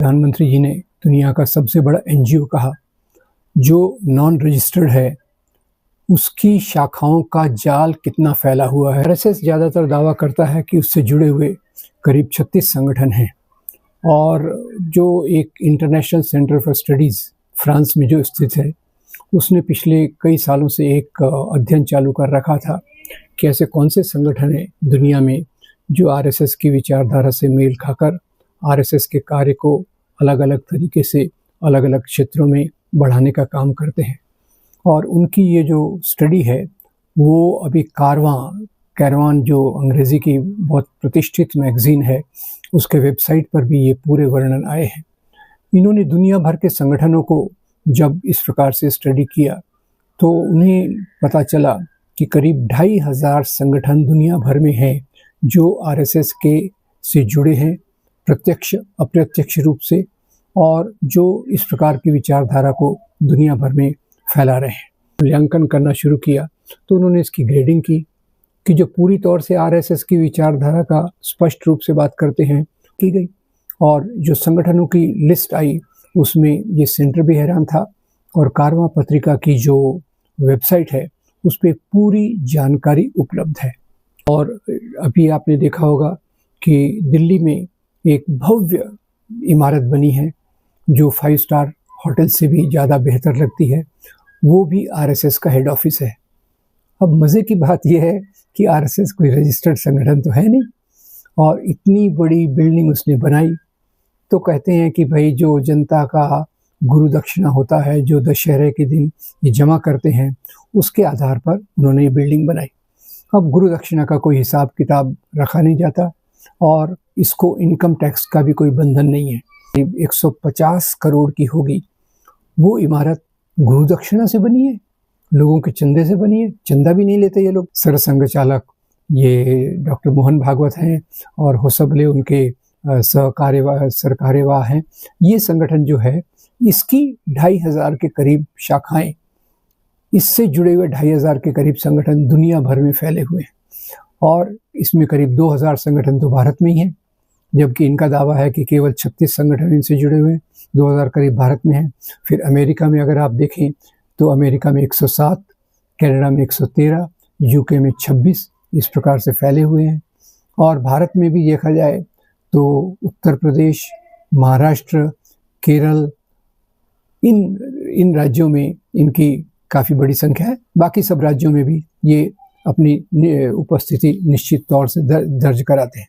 प्रधानमंत्री जी ने दुनिया का सबसे बड़ा एनजीओ कहा, जो नॉन रजिस्टर्ड है उसकी शाखाओं का जाल कितना फैला हुआ है। आरएसएस ज़्यादातर दावा करता है कि उससे जुड़े हुए करीब 36 संगठन हैं और जो एक international centre for studies France में जो स्थित है, उसने पिछले कई सालों से एक अध्ययन चालू कर रखा था कि ऐसे कौन से संगठन हैं दुनिया में जो आरएसएस की विचारधारा से मेल खाकर आरएसएस के कार्य को अलग अलग तरीके से अलग अलग क्षेत्रों में बढ़ाने का काम करते हैं। और उनकी ये जो स्टडी है वो अभी कैरवान जो अंग्रेज़ी की बहुत प्रतिष्ठित मैगज़ीन है, उसके वेबसाइट पर भी ये पूरे वर्णन आए हैं। इन्होंने दुनिया भर के संगठनों को जब इस प्रकार से स्टडी किया तो उन्हें पता चला कि करीब 2500 संगठन दुनिया भर में हैं जो आरएसएस के से जुड़े हैं प्रत्यक्ष अप्रत्यक्ष रूप से, और जो इस प्रकार की विचारधारा को दुनिया भर में फैला रहे हैं। मूल्यांकन करना शुरू किया तो उन्होंने इसकी ग्रेडिंग की कि जो पूरी तौर से आरएसएस की विचारधारा का स्पष्ट रूप से बात करते हैं की गई, और जो संगठनों की लिस्ट आई उसमें ये सेंटर भी हैरान था। और कारवां पत्रिका की जो वेबसाइट है उस पर पूरी जानकारी उपलब्ध है। और अभी आपने देखा होगा कि दिल्ली में एक भव्य इमारत बनी है जो 5 स्टार होटल से भी ज़्यादा बेहतर लगती है, वो भी आरएसएस का हेड ऑफिस है। अब मज़े की बात यह है कि आरएसएस कोई रजिस्टर्ड संगठन तो है नहीं, और इतनी बड़ी बिल्डिंग उसने बनाई। तो कहते हैं कि भाई जो जनता का गुरु दक्षिणा होता है जो दशहरे के दिन ये जमा करते हैं, उसके आधार पर उन्होंने ये बिल्डिंग बनाई। अब गुरु दक्षिणा का कोई हिसाब किताब रखा नहीं जाता और इसको इनकम टैक्स का भी कोई बंधन नहीं है। 150 करोड़ की होगी वो इमारत, गुरु दक्षिणा से बनी है, लोगों के चंदे से बनी है। चंदा भी नहीं लेते ये लोग। सरसंघ चालक ये डॉक्टर मोहन भागवत हैं और होसबले उनके सरकार्यवाह हैं। ये संगठन जो है इसकी 2500 के करीब शाखाएं, इससे जुड़े हुए 2500 के करीब संगठन दुनिया भर में फैले हुए हैं, और इसमें करीब 2000 संगठन तो भारत में ही हैं, जबकि इनका दावा है कि केवल 36 संगठन इनसे जुड़े हुए हैं, 2000 करीब भारत में हैं। फिर अमेरिका में अगर आप देखें तो अमेरिका में 107, कनाडा में 113, यूके में 26, इस प्रकार से फैले हुए हैं। और भारत में भी देखा जाए तो उत्तर प्रदेश, महाराष्ट्र, केरल, इन राज्यों में इनकी काफ़ी बड़ी संख्या है। बाकी सब राज्यों में भी ये अपनी उपस्थिति निश्चित तौर से दर्ज कराते हैं।